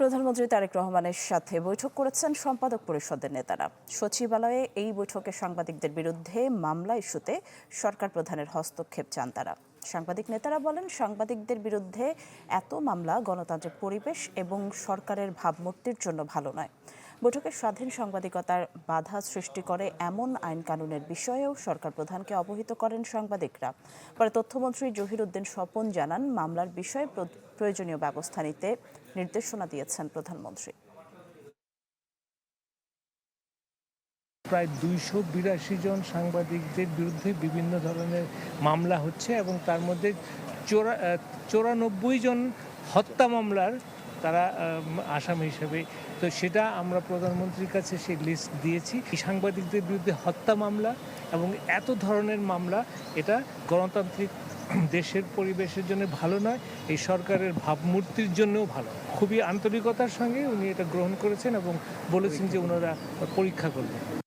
প্রধানমন্ত্রী তারেক রহমানের সাথে বৈঠক করেছেন সম্পাদক পরিষদের নেতারা। সচিবালয়ে এই বৈঠকে সাংবাদিকদের বিরুদ্ধে মামলা ইস্যুতে সরকার প্রধানের হস্তক্ষেপ চান তারা। সাংবাদিক নেতারা বলেন, সাংবাদিকদের বিরুদ্ধে এত মামলা গণতান্ত্রিক পরিবেশ এবং সরকারের ভাবমূর্তির জন্য ভালো নয়। বৈঠকে স্বাধীন সাংবাদিকতার বাধা সৃষ্টি করে এমন আইন কানুনের বিষয়েও সরকার প্রধানকে অবহিত করেন সাংবাদিকরা। পরে তথ্যমন্ত্রী জহিরুদ্দিন স্বপন জানান, মামলার বিষয়ে প্রয়োজনীয় ব্যবস্থা নিতে নির্দেশনা দিয়েছেন প্রধানমন্ত্রী। প্রায় 282 জন সাংবাদিকদের বিরুদ্ধে বিভিন্ন ধরনের মামলা হচ্ছে এবং তার মধ্যে 94 জন হত্যা মামলার তারা আসামি হিসেবে। তো সেটা আমরা প্রধানমন্ত্রীর কাছে সেই লিস্ট দিয়েছি। সাংবাদিকদের বিরুদ্ধে হত্যা মামলা এবং এত ধরনের মামলা, এটা গণতান্ত্রিক দেশের পরিবেশের জন্য ভালো নয়, এই সরকারের ভাবমূর্তির জন্যও ভালো। খুবই আন্তরিকতার সঙ্গে উনি এটা গ্রহণ করেছেন এবং বলেছেন যে ওনারা পরীক্ষা করবেন।